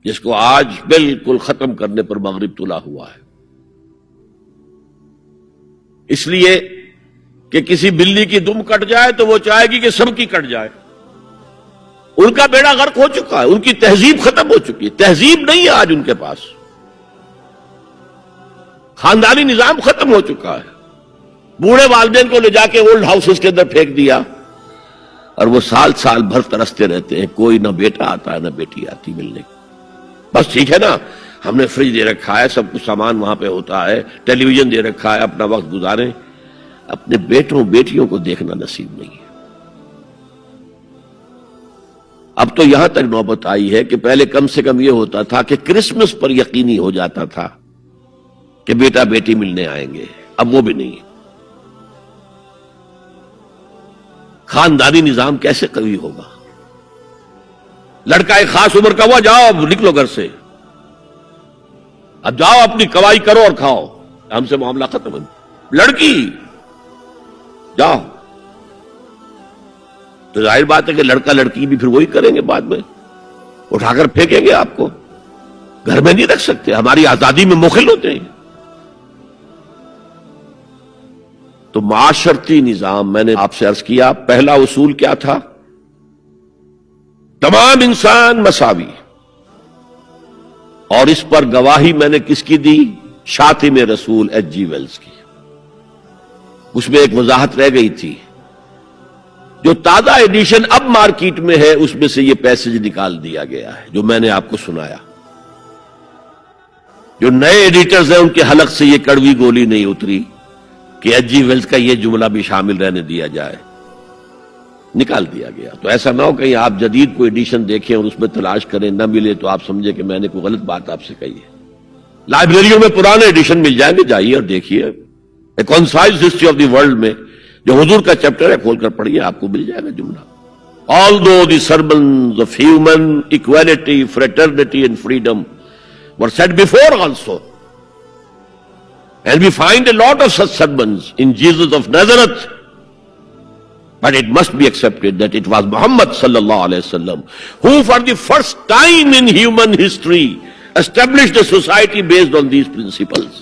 جس کو آج بالکل ختم کرنے پر مغرب طلوع ہوا ہے، اس لیے کہ کسی بلی کی دم کٹ جائے تو وہ چاہے گی کہ سب کی کٹ جائے۔ ان کا بیڑا غرق ہو چکا ہے، ان کی تہذیب ختم ہو چکی ہے، تہذیب نہیں ہے آج ان کے پاس، خاندانی نظام ختم ہو چکا ہے۔ بوڑھے والدین کو لے جا کے اولڈ ہاؤسز کے اندر پھینک دیا اور وہ سال سال بھر ترستے رہتے ہیں، کوئی نہ بیٹا آتا ہے نہ بیٹی آتی ملنے۔ بس ٹھیک ہے نا، ہم نے فریج دے رکھا ہے، سب کچھ سامان وہاں پہ ہوتا ہے، ٹیلی ویژن دے رکھا ہے، اپنا وقت گزاریں، اپنے بیٹوں بیٹیوں کو دیکھنا نصیب نہیں ہے۔ اب تو یہاں تک نوبت آئی ہے کہ پہلے کم سے کم یہ ہوتا تھا کہ کرسمس پر یقینی ہو جاتا تھا کہ بیٹا بیٹی ملنے آئیں گے، اب وہ بھی نہیں ہے۔ خاندانی نظام کیسے قوی ہوگا؟ لڑکا ایک خاص عمر کا ہوا، جاؤ اب نکلو گھر سے، اب جاؤ اپنی کوائی کرو اور کھاؤ، ہم سے معاملہ ختم ہے۔ لڑکی جاؤ، تو ظاہر بات ہے کہ لڑکا لڑکی بھی پھر وہی کریں گے، بعد میں اٹھا کر پھینکیں گے آپ کو، گھر میں نہیں رکھ سکتے، ہماری آزادی میں مخل ہوتے ہیں۔ تو معاشرتی نظام، میں نے آپ سے عرض کیا، پہلا اصول کیا تھا؟ تمام انسان مساوی، اور اس پر گواہی میں نے کس کی دی؟ شاتم رسول ایچ جی ویلز کی۔ اس میں ایک وضاحت رہ گئی تھی، جو تازہ ایڈیشن اب مارکیٹ میں ہے اس میں سے یہ پیسج نکال دیا گیا ہے جو میں نے آپ کو سنایا۔ جو نئے ایڈیٹرز ہیں ان کے حلق سے یہ کڑوی گولی نہیں اتری کہ ایچ جی ویلز کا یہ جملہ بھی شامل رہنے دیا جائے، نکال دیا گیا۔ تو ایسا نہ ہو کہیں آپ جدید کو ایڈیشن دیکھیں اور اس میں تلاش کریں، نہ ملے تو آپ سمجھے کہ میں نے کوئی غلط بات آپ سے کہی ہے۔ لائبریریوں میں پرانے ایڈیشن مل جائیں گے، جائیے اور دیکھیے، a concise history of the world میں جو حضور کا چیپٹر ہے کھول کر پڑھیے، آپ کو مل جائے گا جملہ۔ Although the sermons of human equality, fraternity and freedom were said before also, and we find a lot of such sermons in Jesus of Nazareth, but it must be accepted that it was Muhammad sallallahu alaihi wasallam who for the first time in human history established a society based on these principles.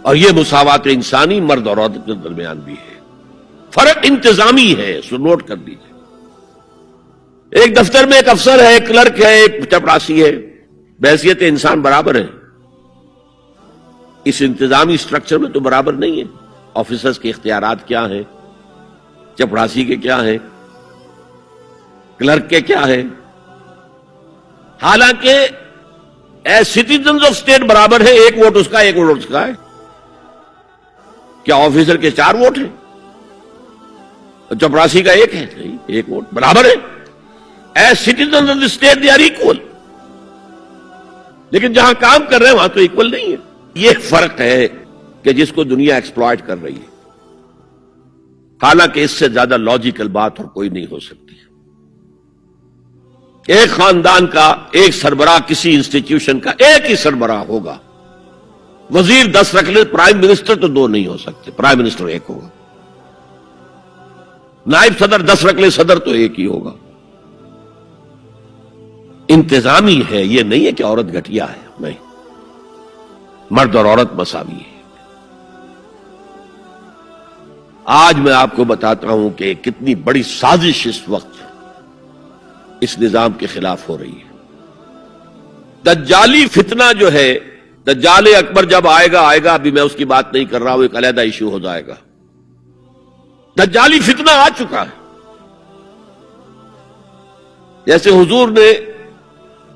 اور یہ مساوات انسانی مرد اور عورت کے درمیان بھی ہے، فرق انتظامی ہے، سو نوٹ کر لیجیے۔ ایک دفتر میں ایک افسر ہے، ایک کلرک ہے، ایک چپراسی ہے، بحیثیت انسان برابر ہے۔ اس انتظامی سٹرکچر میں تو برابر نہیں ہے۔ آفیسرز کے اختیارات کیا ہیں، چپراسی کے کیا ہیں، کلرک کے کیا ہیں، حالانکہ ایز سٹیزنز آف اسٹیٹ برابر ہے، ایک ووٹ اس کا ایک ووٹ اس کا ہے۔ کیا آفیسر کے 4 ووٹ ہیں اور چپراسی کا 1 ہے؟ نہیں، 1 ووٹ برابر ہے۔ As citizens of the state they are equal, لیکن جہاں کام کر رہے ہیں وہاں تو ایکول نہیں ہے۔ یہ فرق ہے کہ جس کو دنیا ایکسپلائٹ کر رہی ہے، حالانکہ اس سے زیادہ لاجیکل بات اور کوئی نہیں ہو سکتی۔ ایک خاندان کا ایک سربراہ، کسی انسٹیٹیوشن کا ایک ہی سربراہ ہوگا، وزیر 10 رکھ لے، پرائم منسٹر تو 2 نہیں ہو سکتے، پرائم منسٹر 1 ہوگا، نائب صدر 10 رکھ لے، صدر تو 1 ہی ہوگا۔ انتظامی ہے، یہ نہیں ہے کہ عورت گھٹیا ہے، نہیں، مرد اور عورت مساوی ہے۔ آج میں آپ کو بتاتا ہوں کہ کتنی بڑی سازش اس وقت اس نظام کے خلاف ہو رہی ہے۔ دجالی فتنہ جو ہے، دجال اکبر جب آئے گا، ابھی میں اس کی بات نہیں کر رہا ہوں، ایک علیحدہ ایشو ہو جائے گا۔ دجالی فتنہ آ چکا ہے۔ جیسے حضور نے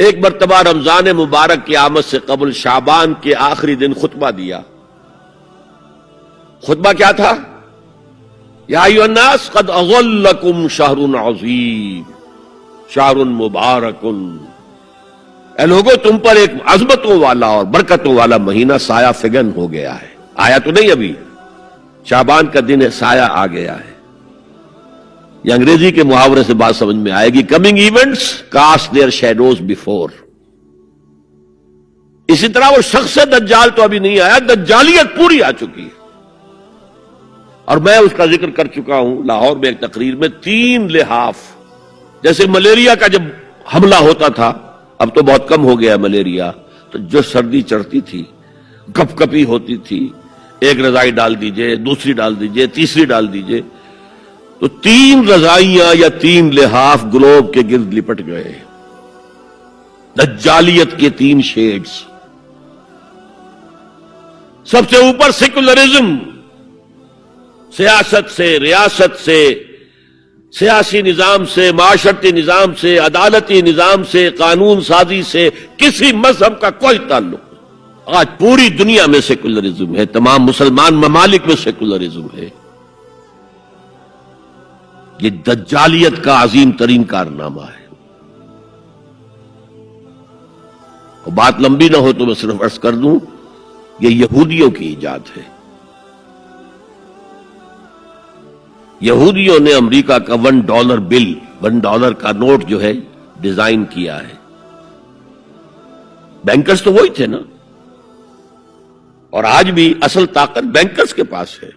ایک مرتبہ رمضان مبارک کی آمد سے قبل شعبان کے آخری دن خطبہ دیا۔ خطبہ کیا تھا؟ یا ایھا الناس قد اظلکم شہر عظیم شہر مبارک، اے لوگو تم پر ایک عظمتوں والا اور برکتوں والا مہینہ سایہ فگن ہو گیا ہے۔ آیا تو نہیں ابھی، شعبان کا دن ہے، سایہ آ گیا ہے۔ یہ انگریزی کے محاورے سے بات سمجھ میں آئے گی، coming events cast their shadows before. اسی طرح وہ شخص دجال تو ابھی نہیں آیا، دجالیت پوری آ چکی ہے۔ اور میں اس کا ذکر کر چکا ہوں لاہور میں ایک تقریر میں، 3 لحاف جیسے ملیریا کا جب حملہ ہوتا تھا، اب تو بہت کم ہو گیا ملیریا، تو جو سردی چڑھتی تھی، کپ کپی ہوتی تھی، ایک رضائی ڈال دیجئے، دوسری ڈال دیجئے، تیسری ڈال دیجئے، تو 3 رضائیاں یا 3 لحاف گلوب کے گرد لپٹ گئے. دجالیت کے 3 شیڈز. سب سے اوپر سیکولرزم، سیاست سے، ریاست سے، سیاسی نظام سے، معاشرتی نظام سے، عدالتی نظام سے، قانون سازی سے کسی مذہب کا کوئی تعلق نہیں. آج پوری دنیا میں سیکولرزم ہے، تمام مسلمان ممالک میں سیکولرزم ہے. یہ دجالیت کا عظیم ترین کارنامہ ہے. اور بات لمبی نہ ہو تو میں صرف عرض کر دوں، یہ یہودیوں کی ایجاد ہے. یہودیوں نے امریکہ کا $1 بل، $1 کا نوٹ جو ہے ڈیزائن کیا ہے. بینکرز تو وہی تھے نا، اور آج بھی اصل طاقت بینکرز کے پاس ہے.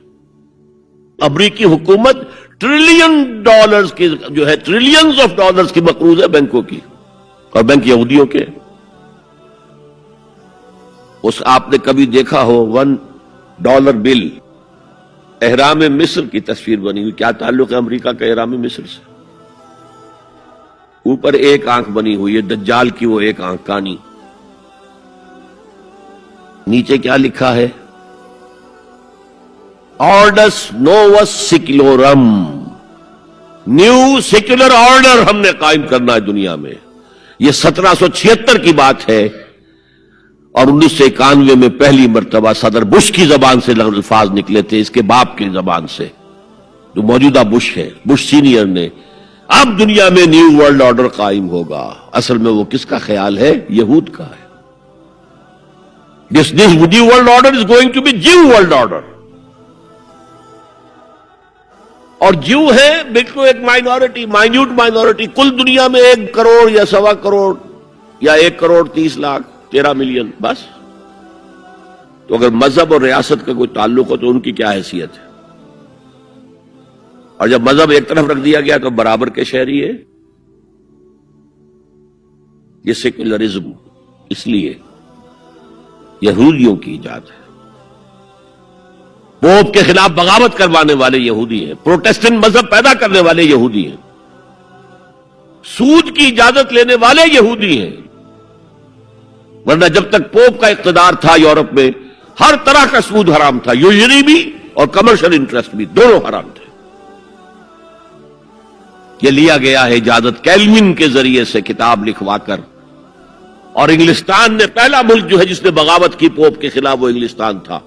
امریکی حکومت $1 کی جو ہے ٹریلینز آف ڈالرز کی مقروض ہے بینکوں کی، اور بینک یہودیوں کے. اس آپ نے کبھی دیکھا ہو $1 بل، احرام مصر کی تصویر بنی ہوئی؟ کیا تعلق ہے امریکہ کا احرام مصر سے؟ اوپر ایک آنکھ بنی ہوئی ہے، دجال کی وہ ایک آنکھ کانی. نیچے کیا لکھا ہے؟ آرڈس نووس سیکولورم، نیو سیکولر آرڈر ہم نے قائم کرنا ہے دنیا میں. یہ 1776 کی بات ہے، اور 1991 میں پہلی مرتبہ صدر بش کی زبان سے الفاظ نکلے تھے، اس کے باپ کی زبان سے، جو موجودہ بش ہے، بش سینئر نے. اب دنیا میں نیو ورلڈ آرڈر قائم ہوگا. اصل میں وہ کس کا خیال ہے؟ یہود کا ہے. This new world order is going to be Jew world order. اور جو ہے بالکل ایک مائنورٹی، مائنیوٹ مائنورٹی. کل دنیا میں 1 کروڑ یا 1.25 کروڑ یا 1 کروڑ 30 لاکھ 13 ملین بس. تو اگر مذہب اور ریاست کا کوئی تعلق ہو تو ان کی کیا حیثیت ہے؟ اور جب مذہب ایک طرف رکھ دیا گیا تو برابر کے شہری ہے. یہ سیکولرزم اس لیے یہودیوں کی ایجاد ہے. پوپ کے خلاف بغاوت کروانے والے یہودی ہیں، پروٹیسٹنٹ مذہب پیدا کرنے والے یہودی ہیں، سود کی اجازت لینے والے یہودی ہیں. ورنہ جب تک پوپ کا اقتدار تھا یورپ میں، ہر طرح کا سود حرام تھا، یوزری بھی اور کمرشل انٹرسٹ بھی، دونوں حرام تھے. یہ لیا گیا ہے اجازت کیلوین کے ذریعے سے کتاب لکھوا کر. اور انگلستان نے پہلا ملک جو ہے جس نے بغاوت کی پوپ کے خلاف، وہ انگلستان تھا.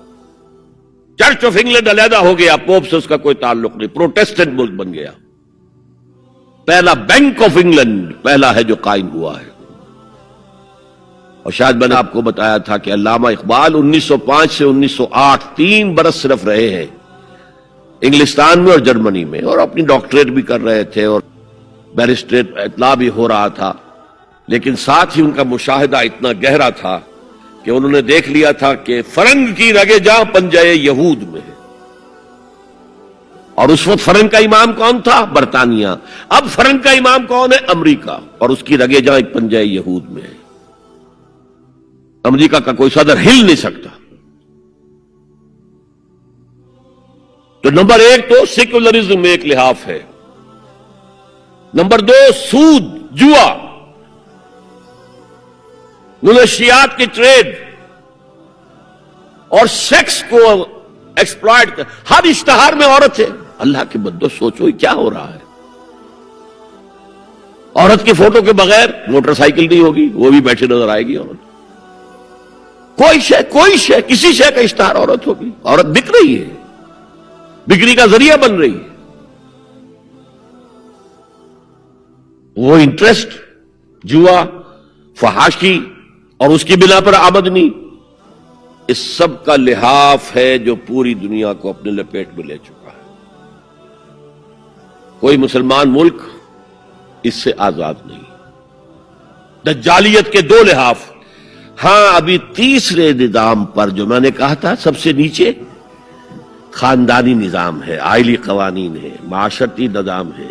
چرچ آف انگلینڈ علیحدہ ہو گیا، پوپ سے اس کا کوئی تعلق نہیں، پروٹیسٹنٹ ملک بن گیا. پہلا بینک آف انگلینڈ پہلا ہے جو قائم ہوا ہے. اور شاید میں نے آپ کو بتایا تھا کہ علامہ اقبال 1905 سے 1908 3 برس صرف رہے ہیں انگلستان میں اور جرمنی میں، اور اپنی ڈاکٹریٹ بھی کر رہے تھے اور بیرسٹریٹ اطلاع بھی ہو رہا تھا. لیکن ساتھ ہی ان کا مشاہدہ اتنا گہرا تھا کہ انہوں نے دیکھ لیا تھا کہ فرنگ کی رگے جاں پنجے یہود میں ہے. اور اس وقت فرنگ کا امام کون تھا؟ برطانیہ. اب فرنگ کا امام کون ہے؟ امریکہ. اور اس کی رگے جاں ایک پنجے یہود میں ہے. امریکہ کا کوئی صدر ہل نہیں سکتا. تو نمبر 1 تو سیکولرزم میں ایک لحاف ہے. نمبر 2 سود، جوا، منشیات کی ٹریڈ اور سیکس کو ایکسپلائٹ. ہر اشتہار میں عورت ہے. اللہ کے بندو سوچو یہ کیا ہو رہا ہے. عورت کی فوٹو کے بغیر موٹر سائیکل نہیں ہوگی، وہ بھی بیٹھے نظر آئے گی عورت. کوئی شے کسی شے کا اشتہار عورت ہوگی. عورت بک رہی ہے، بکری کا ذریعہ بن رہی ہے. وہ انٹرسٹ، جوا، فحاشی اور اس کی بنا پر آمدنی، اس سب کا لحاف ہے جو پوری دنیا کو اپنے لپیٹ میں لے چکا ہے. کوئی مسلمان ملک اس سے آزاد نہیں. دجالیت کے 2 لحاف. ہاں ابھی تیسرے نظام پر جو میں نے کہا تھا سب سے نیچے خاندانی نظام ہے، آئلی قوانین ہے، معاشرتی نظام ہے،